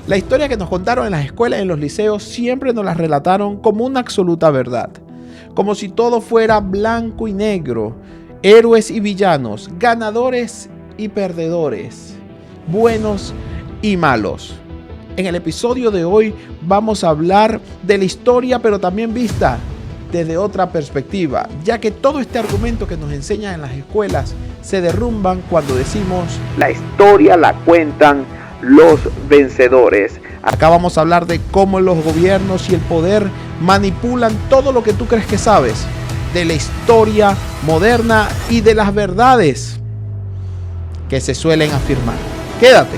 La historia que nos contaron en las escuelas y en los liceos siempre nos la relataron como una absoluta verdad. Como si todo fuera blanco y negro, héroes y villanos, ganadores y perdedores, buenos y malos. En el episodio de hoy vamos a hablar de la historia, pero también vista desde otra perspectiva, ya que todo este argumento que nos enseñan en las escuelas se derrumban cuando decimos la historia la cuentan los vencedores. Acá vamos a hablar de cómo los gobiernos y el poder manipulan todo lo que tú crees que sabes, de la historia moderna y de las verdades que se suelen afirmar. Quédate.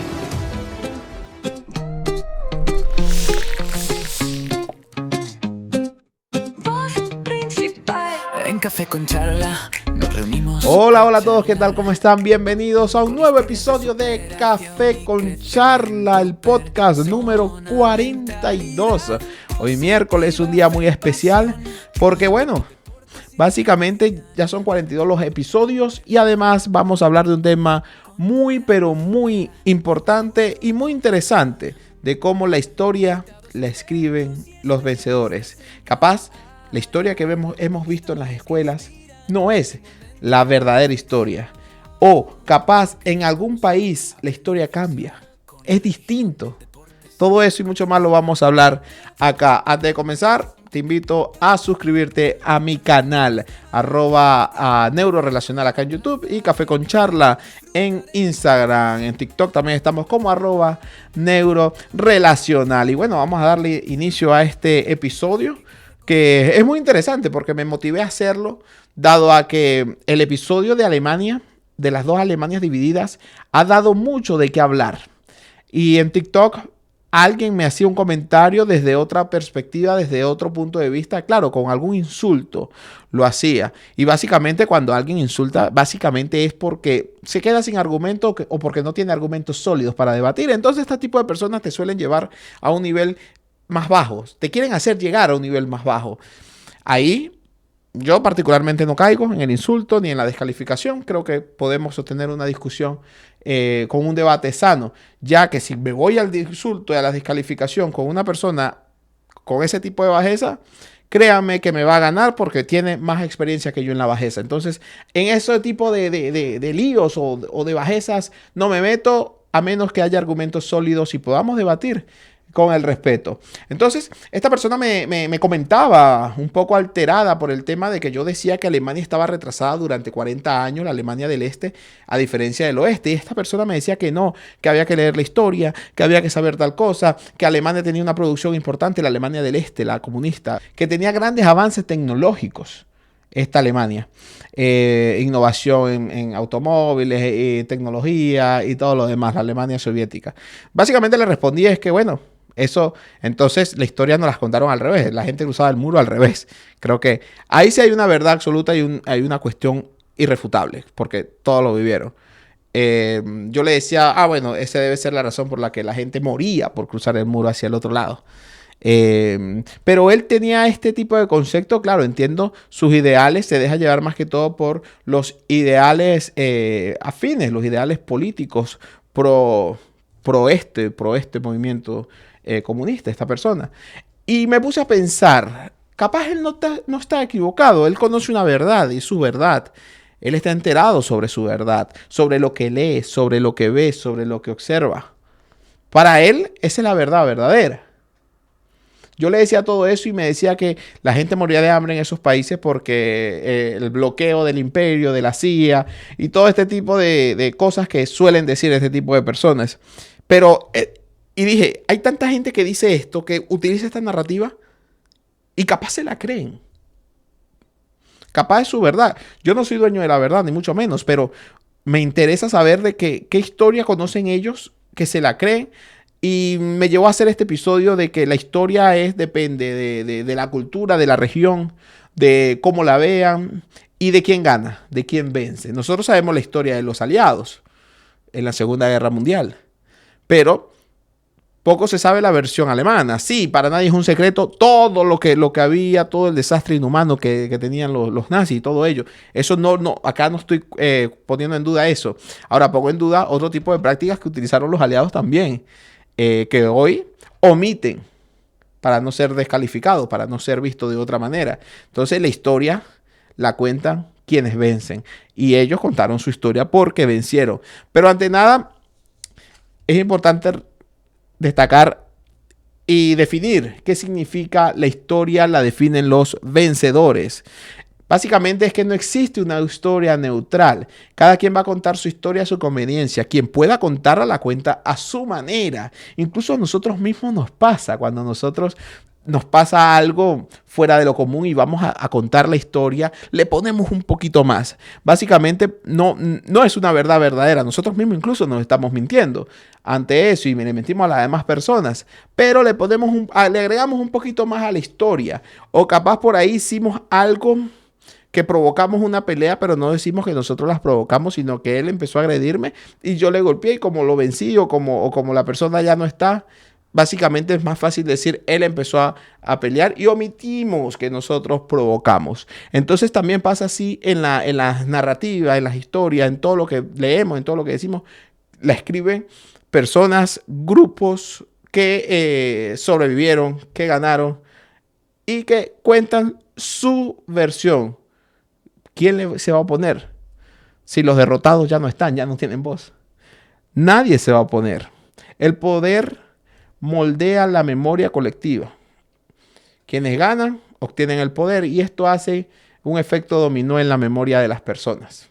En Café con Charla nos reunimos. Hola a todos, ¿qué tal? ¿Cómo están? Bienvenidos a un nuevo episodio de Café con Charla, el podcast número 42. Hoy miércoles, un día muy especial porque básicamente ya son 42 los episodios y además vamos a hablar de un tema muy pero muy importante y muy interesante de cómo la historia la escriben los vencedores. Capaz la historia que hemos visto en las escuelas no es la verdadera historia. O capaz en algún país la historia cambia. Es distinto. Todo eso y mucho más lo vamos a hablar acá. Antes de comenzar, te invito a suscribirte a mi canal @neurorelacional acá en YouTube y Café con Charla en Instagram. En TikTok también estamos como @neurorelacional. Y vamos a darle inicio a este episodio que es muy interesante porque me motivé a hacerlo, dado a que el episodio de Alemania, de las dos Alemanias divididas, ha dado mucho de qué hablar. Y en TikTok alguien me hacía un comentario desde otra perspectiva, desde otro punto de vista, claro, con algún insulto lo hacía. Y básicamente cuando alguien insulta, básicamente es porque se queda sin argumento o porque no tiene argumentos sólidos para debatir. Entonces este tipo de personas te suelen llevar a un nivel más bajos, te quieren hacer llegar a un nivel más bajo. Ahí yo particularmente no caigo en el insulto ni en la descalificación. Creo que podemos sostener una discusión con un debate sano, ya que si me voy al insulto y a la descalificación con una persona con ese tipo de bajeza, créanme que me va a ganar porque tiene más experiencia que yo en la bajeza. Entonces, en ese tipo de líos o de bajezas no me meto a menos que haya argumentos sólidos y podamos debatir con el respeto. Entonces, esta persona me comentaba un poco alterada por el tema de que yo decía que Alemania estaba retrasada durante 40 años, la Alemania del Este, a diferencia del Oeste. Y esta persona me decía que no, que había que leer la historia, que había que saber tal cosa, que Alemania tenía una producción importante, la Alemania del Este, la comunista, que tenía grandes avances tecnológicos. Esta Alemania, innovación en automóviles, tecnología y todo lo demás, la Alemania soviética. Básicamente le respondí es que eso, entonces la historia nos las contaron al revés. La gente cruzaba el muro al revés. Creo que ahí sí hay una verdad absoluta y hay una cuestión irrefutable, porque todos lo vivieron. Yo le decía, esa debe ser la razón por la que la gente moría por cruzar el muro hacia el otro lado. Pero él tenía este tipo de concepto, claro, entiendo sus ideales, se deja llevar más que todo por los ideales afines, los ideales políticos pro este movimiento comunista, esta persona. Y me puse a pensar, capaz él no está equivocado, él conoce una verdad y su verdad. Él está enterado sobre su verdad, sobre lo que lee, sobre lo que ve, sobre lo que observa. Para él, esa es la verdad verdadera. Yo le decía todo eso y me decía que la gente moría de hambre en esos países porque el bloqueo del imperio, de la CIA y todo este tipo de cosas que suelen decir este tipo de personas. Pero, y dije, hay tanta gente que dice esto, que utiliza esta narrativa y capaz se la creen. Capaz es su verdad. Yo no soy dueño de la verdad, ni mucho menos, pero me interesa saber de qué historia conocen ellos que se la creen. Y me llevó a hacer este episodio de que la historia depende de la cultura, de la región, de cómo la vean y de quién gana, de quién vence. Nosotros sabemos la historia de los aliados en la Segunda Guerra Mundial, pero poco se sabe la versión alemana. Sí, para nadie es un secreto todo lo que había, todo el desastre inhumano que tenían los nazis y todo ello. Eso acá no estoy poniendo en duda eso. Ahora pongo en duda otro tipo de prácticas que utilizaron los aliados también. que hoy omiten para no ser descalificados, para no ser visto de otra manera. Entonces la historia la cuentan quienes vencen. Y ellos contaron su historia porque vencieron. Pero ante nada, es importante destacar y definir qué significa la historia, la definen los vencedores. Básicamente es que no existe una historia neutral. Cada quien va a contar su historia a su conveniencia. Quien pueda contarla la cuenta a su manera. Incluso a nosotros mismos nos pasa cuando nosotros nos pasa algo fuera de lo común y vamos a contar la historia, le ponemos un poquito más. Básicamente no es una verdad verdadera. Nosotros mismos incluso nos estamos mintiendo ante eso y le mentimos a las demás personas. Pero le agregamos un poquito más a la historia. O capaz por ahí hicimos algo que provocamos una pelea, pero no decimos que nosotros las provocamos, sino que él empezó a agredirme y yo le golpeé y como lo vencí o como la persona ya no está, básicamente es más fácil decir él empezó a pelear y omitimos que nosotros provocamos. Entonces también pasa así en las narrativas, en las historias, en todo lo que leemos, en todo lo que decimos, la escriben personas, grupos que sobrevivieron, que ganaron y que cuentan su versión. ¿Quién se va a oponer? Si los derrotados ya no están, ya no tienen voz. Nadie se va a oponer. El poder moldea la memoria colectiva. Quienes ganan obtienen el poder y esto hace un efecto dominó en la memoria de las personas.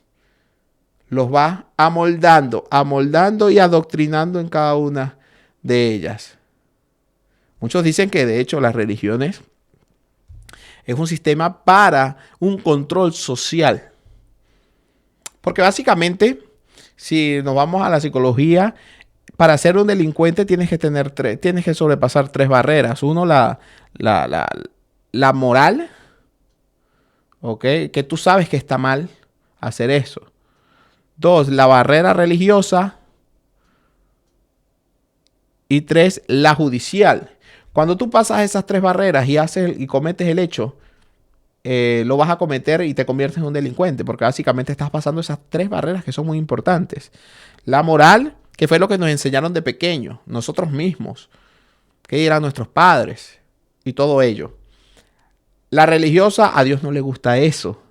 Los va amoldando y adoctrinando en cada una de ellas. Muchos dicen que de hecho las religiones es un sistema para un control social. Porque básicamente, si nos vamos a la psicología, para ser un delincuente tienes que sobrepasar 3 barreras. Uno, la moral, ¿ok? Que tú sabes que está mal hacer eso. 2, la barrera religiosa. Y 3, la judicial. Cuando tú pasas esas 3 barreras y cometes el hecho, lo vas a cometer y te conviertes en un delincuente, porque básicamente estás pasando esas 3 barreras que son muy importantes. La moral, que fue lo que nos enseñaron de pequeños, nosotros mismos, que eran nuestros padres y todo ello. La religiosa, a Dios no le gusta eso.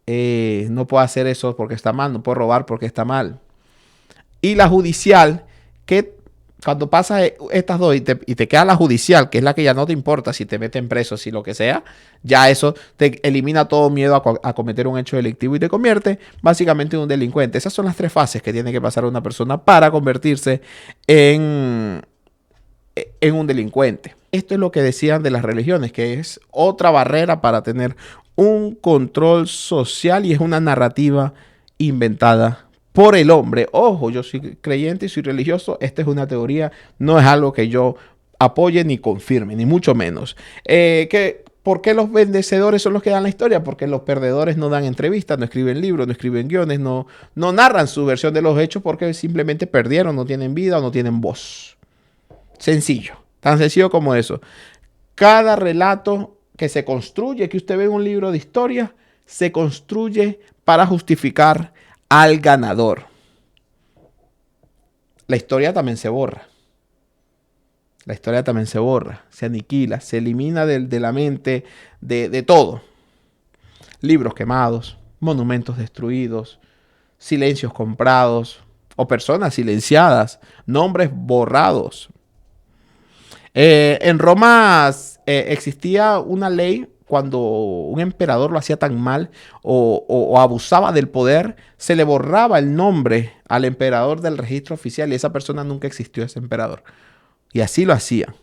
No puedo hacer eso porque está mal, no puedo robar porque está mal. Y la judicial, que cuando pasas estas dos y te queda la judicial, que es la que ya no te importa si te meten preso, si lo que sea, ya eso te elimina todo miedo a cometer un hecho delictivo y te convierte básicamente en un delincuente. Esas son las 3 fases que tiene que pasar una persona para convertirse en un delincuente. Esto es lo que decían de las religiones, que es otra barrera para tener un control social y es una narrativa inventada por el hombre. Ojo, yo soy creyente y soy religioso. Esta es una teoría, no es algo que yo apoye ni confirme, ni mucho menos. ¿Por qué los vencedores son los que dan la historia? Porque los perdedores no dan entrevistas, no escriben libros, no escriben guiones, no narran su versión de los hechos porque simplemente perdieron, no tienen vida o no tienen voz. Sencillo, tan sencillo como eso. Cada relato que se construye, que usted ve en un libro de historia, se construye para justificar al ganador. La historia también se borra. La historia también se borra, se aniquila, se elimina de la mente de todo. Libros quemados, monumentos destruidos, silencios comprados o personas silenciadas, nombres borrados. En Roma existía una ley cuando un emperador lo hacía tan mal o abusaba del poder, se le borraba el nombre al emperador del registro oficial y esa persona nunca existió, ese emperador. Y así lo hacían.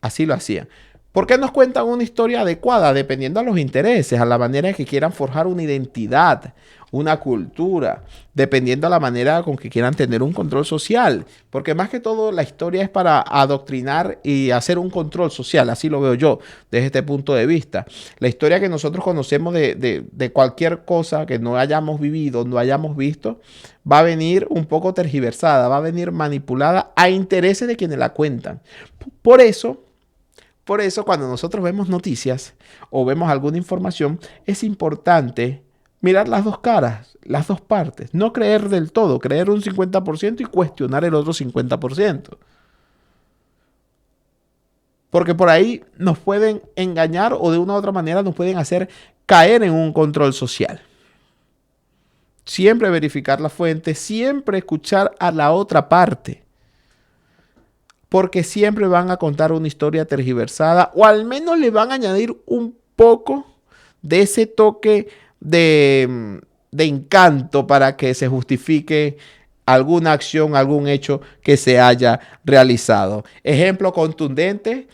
Así lo hacían. ¿Por qué nos cuentan una historia adecuada? Dependiendo a los intereses, a la manera en que quieran forjar una identidad, una cultura, dependiendo a la manera con que quieran tener un control social. Porque más que todo la historia es para adoctrinar y hacer un control social, así lo veo yo desde este punto de vista. La historia que nosotros conocemos de cualquier cosa que no hayamos vivido, no hayamos visto, va a venir un poco tergiversada, va a venir manipulada a intereses de quienes la cuentan. Por eso, cuando nosotros vemos noticias o vemos alguna información, es importante mirar las dos caras, las dos partes. No creer del todo, creer un 50% y cuestionar el otro 50%. Porque por ahí nos pueden engañar o de una u otra manera nos pueden hacer caer en un control social. Siempre verificar la fuente, siempre escuchar a la otra parte. Porque siempre van a contar una historia tergiversada o al menos le van a añadir un poco de ese toque de encanto para que se justifique alguna acción, algún hecho que se haya realizado. Ejemplo contundente,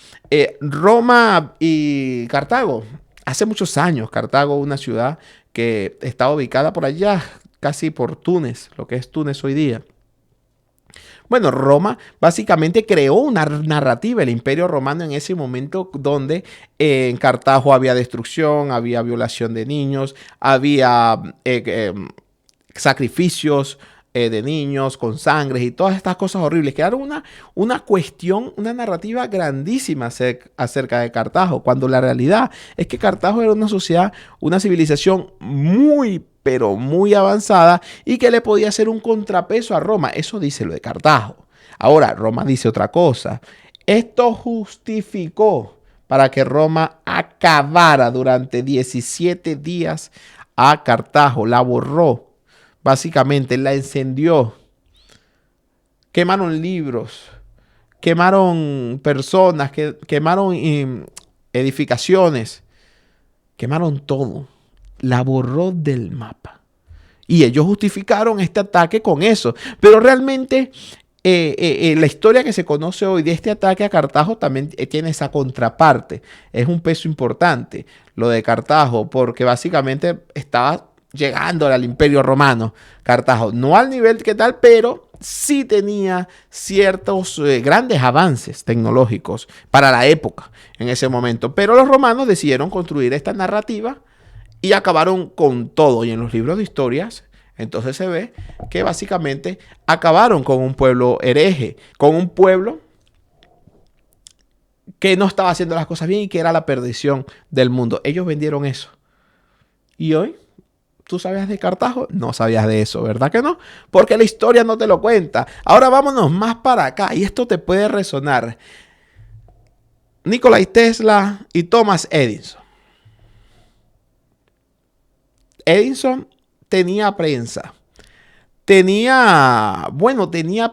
Roma y Cartago. Hace muchos años, Cartago, una ciudad que está ubicada por allá, casi por Túnez, lo que es Túnez hoy día. Bueno, Roma básicamente creó una narrativa, el Imperio Romano en ese momento donde en Cartago había destrucción, había violación de niños, había sacrificios de niños con sangre y todas estas cosas horribles. Crearon una cuestión, una narrativa grandísima acerca de Cartago, cuando la realidad es que Cartago era una sociedad, una civilización muy pero muy avanzada y que le podía hacer un contrapeso a Roma. Eso dice lo de Cartago. Ahora, Roma dice otra cosa. Esto justificó para que Roma acabara durante 17 días a Cartago. La borró, básicamente la encendió. Quemaron libros, quemaron personas, quemaron edificaciones, quemaron todo. La borró del mapa. Y ellos justificaron este ataque con eso. Pero realmente la historia que se conoce hoy de este ataque a Cartago también tiene esa contraparte. Es un peso importante lo de Cartago porque básicamente estaba llegando al Imperio Romano. Cartago no al nivel que tal, pero sí tenía ciertos grandes avances tecnológicos para la época en ese momento. Pero los romanos decidieron construir esta narrativa y acabaron con todo. Y en los libros de historias, entonces se ve que básicamente acabaron con un pueblo hereje, con un pueblo que no estaba haciendo las cosas bien y que era la perdición del mundo. Ellos vendieron eso. Y hoy, ¿tú sabías de Cartago? No sabías de eso, ¿verdad que no? Porque la historia no te lo cuenta. Ahora vámonos más para acá. Y esto te puede resonar. Nikola Tesla y Thomas Edison. Edison tenía prensa, tenía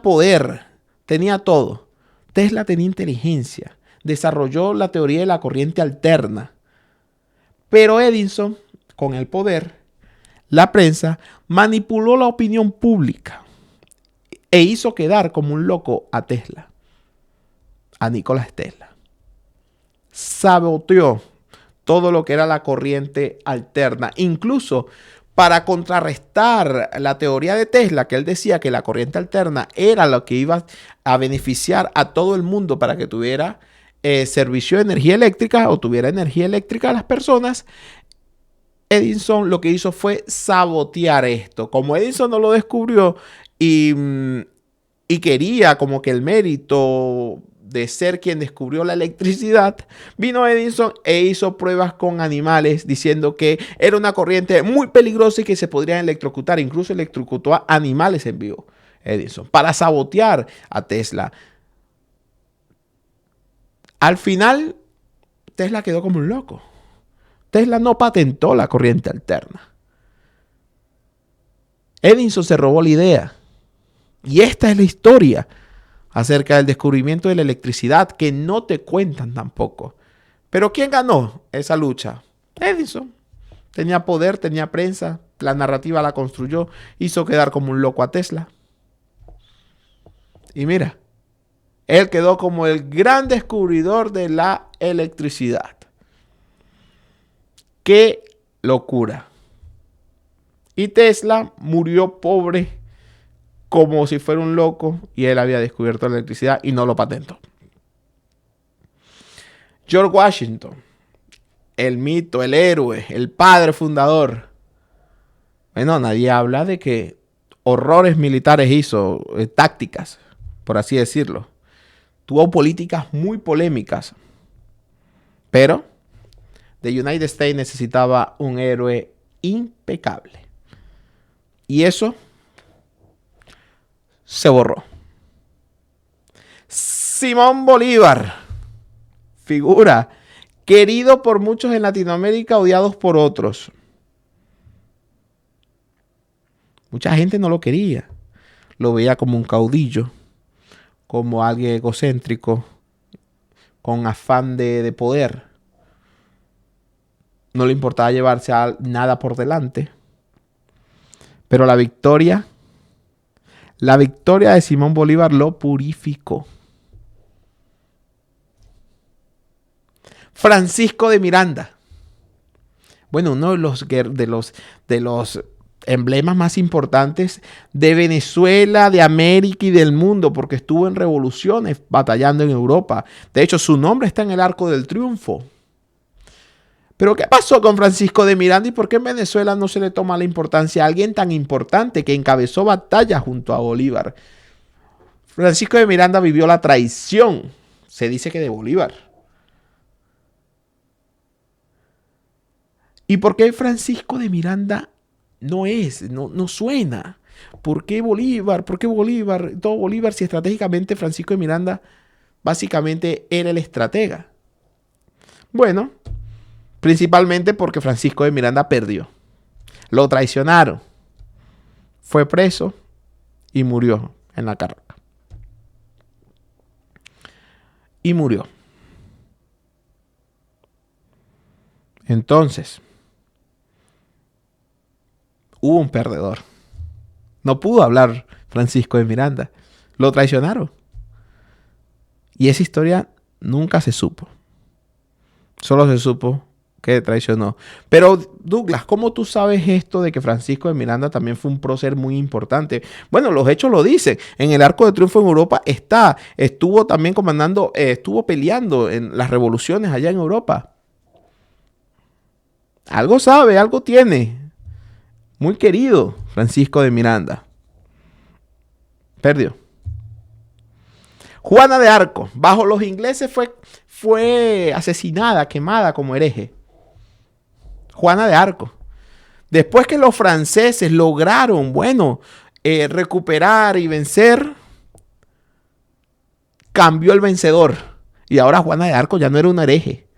poder, tenía todo. Tesla tenía inteligencia, desarrolló la teoría de la corriente alterna. Pero Edison, con el poder, la prensa, manipuló la opinión pública e hizo quedar como un loco a Tesla, a Nikola Tesla. Saboteó todo lo que era la corriente alterna, incluso para contrarrestar la teoría de Tesla, que él decía que la corriente alterna era lo que iba a beneficiar a todo el mundo para que tuviera servicio de energía eléctrica o tuviera energía eléctrica a las personas. Edison lo que hizo fue sabotear esto. Como Edison no lo descubrió y quería como que el mérito de ser quien descubrió la electricidad, vino Edison e hizo pruebas con animales diciendo que era una corriente muy peligrosa y que se podrían electrocutar. Incluso electrocutó a animales en vivo, Edison, para sabotear a Tesla. Al final, Tesla quedó como un loco. Tesla no patentó la corriente alterna. Edison se robó la idea. Y esta es la historia acerca del descubrimiento de la electricidad que no te cuentan tampoco. Pero ¿quién ganó esa lucha? Edison. Tenía poder, tenía prensa, la narrativa la construyó, hizo quedar como un loco a Tesla. Y mira, él quedó como el gran descubridor de la electricidad. ¡Qué locura! Y Tesla murió pobre como si fuera un loco y él había descubierto la electricidad y no lo patentó. George Washington, el mito, el héroe, el padre fundador. Bueno, nadie habla de que horrores militares hizo, tácticas, por así decirlo. Tuvo políticas muy polémicas, pero the United States necesitaba un héroe impecable. Y eso se borró. Simón Bolívar, figura, querido por muchos en Latinoamérica, odiados por otros. Mucha gente no lo quería. Lo veía como un caudillo, como alguien egocéntrico, con afán de poder. No le importaba llevarse nada por delante. Pero la victoria de Simón Bolívar lo purificó. Francisco de Miranda. Bueno, uno de los emblemas más importantes de Venezuela, de América y del mundo, porque estuvo en revoluciones batallando en Europa. De hecho, su nombre está en el Arco del Triunfo. Pero ¿qué pasó con Francisco de Miranda y por qué en Venezuela no se le toma la importancia a alguien tan importante que encabezó batalla junto a Bolívar? Francisco de Miranda vivió la traición, se dice que de Bolívar. ¿Y por qué Francisco de Miranda no suena? ¿Por qué Bolívar? ¿Por qué Bolívar? Todo Bolívar si estratégicamente Francisco de Miranda básicamente era el estratega. Bueno, principalmente porque Francisco de Miranda perdió. Lo traicionaron. Fue preso y murió en la Carraca. Y murió. Entonces, hubo un perdedor. No pudo hablar Francisco de Miranda. Lo traicionaron. Y esa historia nunca se supo. Solo se supo que traicionó. Pero Douglas, ¿cómo tú sabes esto de que Francisco de Miranda también fue un prócer muy importante? Bueno, los hechos lo dicen. En el Arco de Triunfo en Europa estuvo también comandando, estuvo peleando en las revoluciones allá en Europa. Algo sabe, algo tiene. Muy querido Francisco de Miranda. Perdió. Juana de Arco, bajo los ingleses fue asesinada, quemada como hereje. Juana de Arco. Después que los franceses lograron, recuperar y vencer, cambió el vencedor. Y ahora Juana de Arco ya no era una hereje.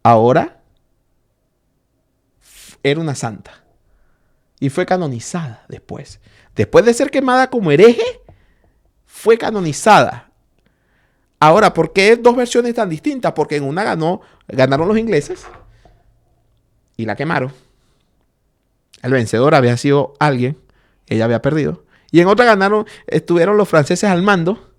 Ahora era una santa. Y fue canonizada después. Después de ser quemada como hereje, fue canonizada. Ahora, ¿por qué dos versiones tan distintas? Porque en una ganaron los ingleses y la quemaron. El vencedor había sido alguien, ella había perdido. Y en otra estuvieron los franceses al mando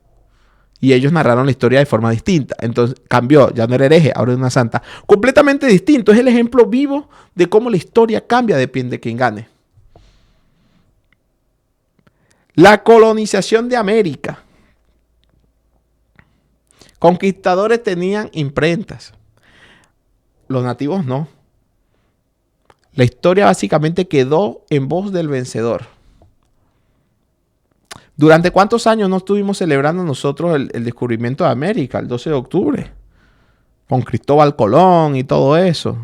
y ellos narraron la historia de forma distinta. Entonces cambió, ya no era hereje, ahora es una santa. Completamente distinto, es el ejemplo vivo de cómo la historia cambia, depende de quién gane. La colonización de América. Conquistadores tenían imprentas. Los nativos no. La historia básicamente quedó en voz del vencedor. ¿Durante cuántos años no estuvimos celebrando nosotros el descubrimiento de América? El 12 de octubre. Con Cristóbal Colón y todo eso.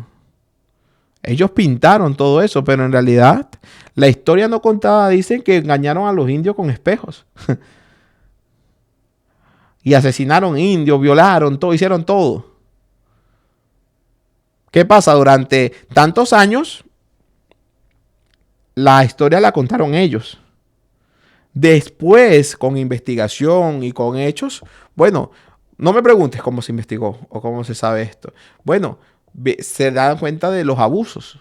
Ellos pintaron todo eso, pero en realidad la historia no contada dicen que engañaron a los indios con espejos. Y asesinaron indios, violaron todo, hicieron todo. ¿Qué pasa? Durante tantos años, la historia la contaron ellos. Después, con investigación y con hechos, no me preguntes cómo se investigó o cómo se sabe esto. Se dan cuenta de los abusos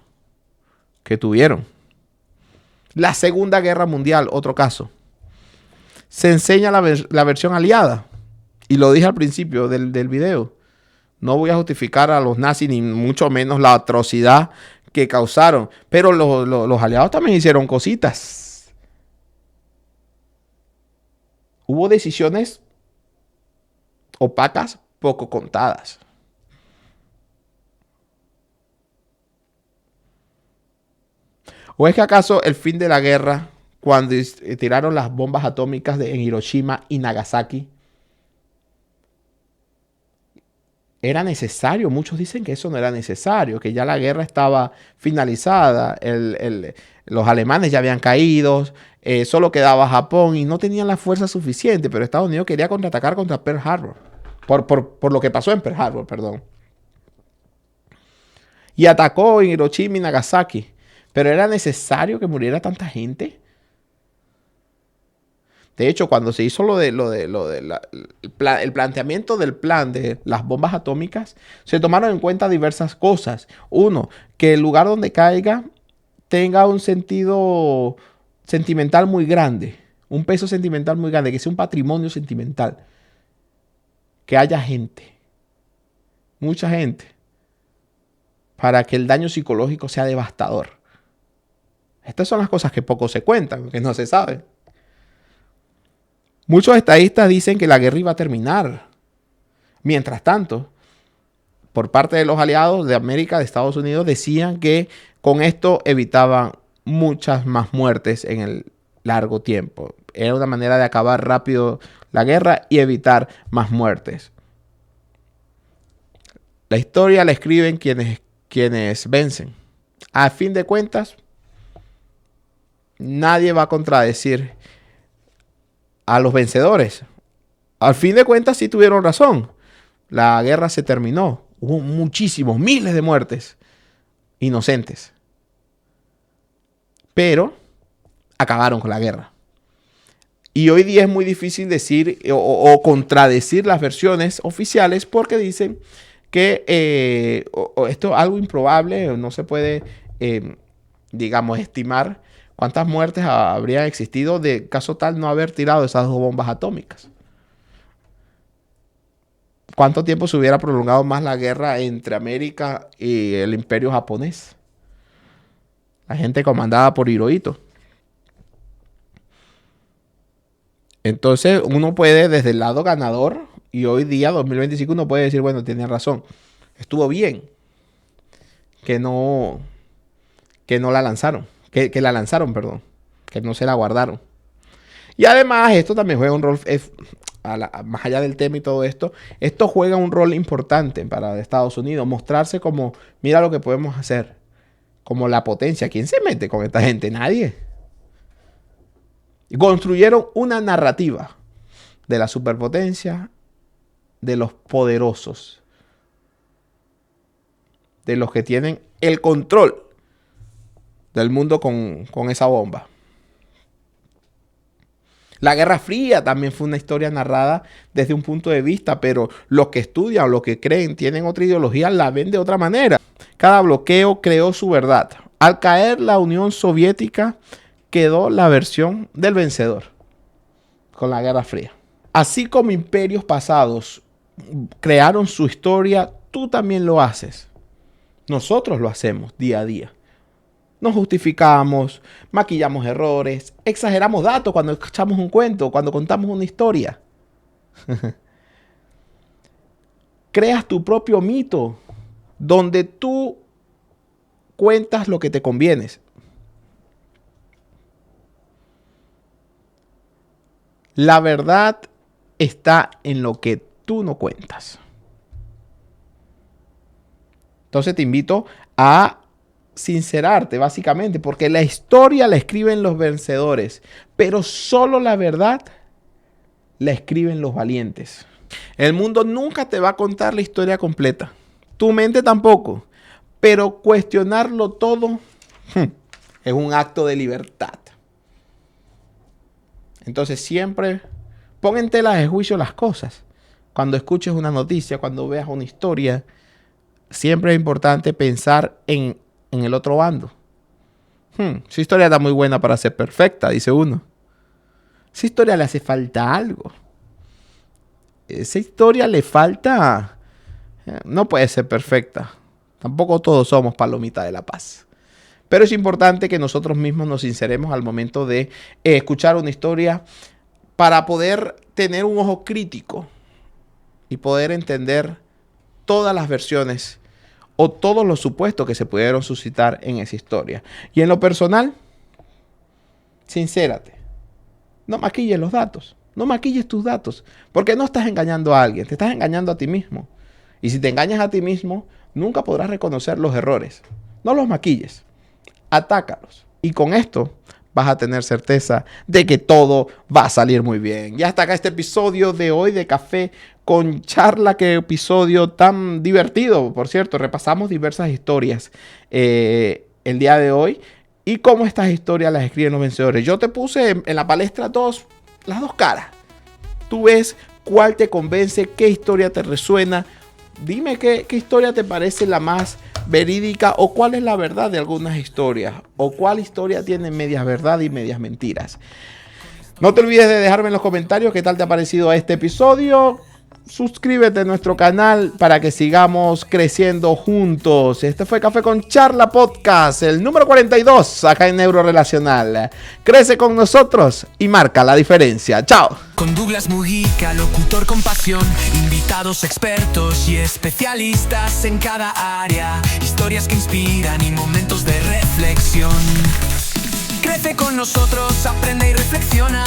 que tuvieron. La Segunda Guerra Mundial, otro caso. Se enseña la versión aliada. Y lo dije al principio del video. No voy a justificar a los nazis, ni mucho menos la atrocidad que causaron. Pero los aliados también hicieron cositas. Hubo decisiones opacas, poco contadas. ¿O es que acaso el fin de la guerra, cuando tiraron las bombas atómicas en Hiroshima y Nagasaki, era necesario. Muchos dicen que eso no era necesario, que ya la guerra estaba finalizada, los alemanes ya habían caído, solo quedaba Japón y no tenían la fuerza suficiente, pero Estados Unidos quería contraatacar contra Pearl Harbor, por lo que pasó en Pearl Harbor, perdón. Y atacó en Hiroshima y Nagasaki. Pero era necesario que muriera tanta gente. De hecho, cuando se hizo el planteamiento del plan de las bombas atómicas, se tomaron en cuenta diversas cosas. Uno, que el lugar donde caiga tenga un sentido sentimental muy grande, un peso sentimental muy grande, que sea un patrimonio sentimental, que haya gente, mucha gente, para que el daño psicológico sea devastador. Estas son las cosas que poco se cuentan, que no se saben. Muchos estadistas dicen que la guerra iba a terminar. Mientras tanto, por parte de los aliados de América, de Estados Unidos, decían que con esto evitaban muchas más muertes en el largo tiempo. Era una manera de acabar rápido la guerra y evitar más muertes. La historia la escriben quienes vencen. A fin de cuentas, nadie va a contradecir a los vencedores. Al fin de cuentas sí tuvieron razón. La guerra se terminó. Hubo muchísimos, miles de muertes inocentes. Pero acabaron con la guerra. Y hoy día es muy difícil decir o contradecir las versiones oficiales porque dicen que esto es algo improbable, no se puede, digamos, estimar cuántas muertes habrían existido de caso tal no haber tirado esas dos bombas atómicas. ¿Cuánto tiempo se hubiera prolongado más la guerra entre América y el imperio japonés? La gente comandada por Hirohito. Entonces uno puede, desde el lado ganador, y hoy día, 2025, uno puede decir, bueno, tiene razón. Estuvo bien que no la lanzaron. Que la lanzaron, perdón. Que no se la guardaron. Y además, esto también juega un rol, más allá del tema y todo esto, esto juega un rol importante para Estados Unidos. Mostrarse como, mira lo que podemos hacer. Como la potencia. ¿Quién se mete con esta gente? Nadie. Y construyeron una narrativa de la superpotencia, de los poderosos, de los que tienen el control del mundo con esa bomba. La Guerra Fría también fue una historia narrada desde un punto de vista, pero los que estudian o los que creen, tienen otra ideología, la ven de otra manera. Cada bloqueo creó su verdad. Al caer la Unión Soviética, quedó la versión del vencedor con la Guerra Fría. Así como imperios pasados crearon su historia, tú también lo haces. Nosotros lo hacemos día a día. Nos justificamos, maquillamos errores, exageramos datos cuando echamos un cuento, cuando contamos una historia. Creas tu propio mito donde tú cuentas lo que te conviene. La verdad está en lo que tú no cuentas. Entonces te invito a sincerarte, básicamente, porque la historia la escriben los vencedores, pero solo la verdad la escriben los valientes. El mundo nunca te va a contar la historia completa. Tu mente tampoco. Pero cuestionarlo todo es un acto de libertad. Entonces siempre pon en tela de juicio las cosas. Cuando escuches una noticia, cuando veas una historia, siempre es importante pensar en el otro bando. Su historia está muy buena para ser perfecta, dice uno. Esa historia le hace falta algo. Esa historia le falta... No puede ser perfecta. Tampoco todos somos palomita de la paz. Pero es importante que nosotros mismos nos sinceremos al momento de escuchar una historia para poder tener un ojo crítico y poder entender todas las versiones o todos los supuestos que se pudieron suscitar en esa historia. Y en lo personal, sincérate. No maquilles los datos. No maquilles tus datos. Porque no estás engañando a alguien. Te estás engañando a ti mismo. Y si te engañas a ti mismo, nunca podrás reconocer los errores. No los maquilles, atácalos. Y con esto vas a tener certeza de que todo va a salir muy bien. Y hasta acá este episodio de hoy de Café con Charla. Qué episodio tan divertido. Por cierto, repasamos diversas historias el día de hoy y cómo estas historias las escriben los vencedores. Yo te puse en la palestra las dos caras. Tú ves cuál te convence, qué historia te resuena. Dime qué historia te parece la más verídica o cuál es la verdad de algunas historias o cuál historia tiene medias verdad y medias mentiras. No te olvides de dejarme en los comentarios qué tal te ha parecido este episodio. Suscríbete a nuestro canal para que sigamos creciendo juntos. Este fue Café con Charla Podcast, el número 42 acá en Neurorelacional. Crece con nosotros y marca la diferencia. Chao. Con Douglas Mujica, locutor con pasión, invitados expertos y especialistas en cada área, historias que inspiran y momentos de reflexión. Crece con nosotros, aprende y reflexiona,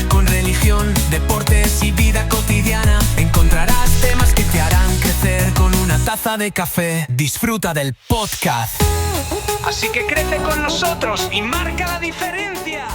con religión, deportes y vida cotidiana. Encontrarás temas que te harán crecer con una taza de café. Disfruta del podcast. Así que crece con nosotros y marca la diferencia.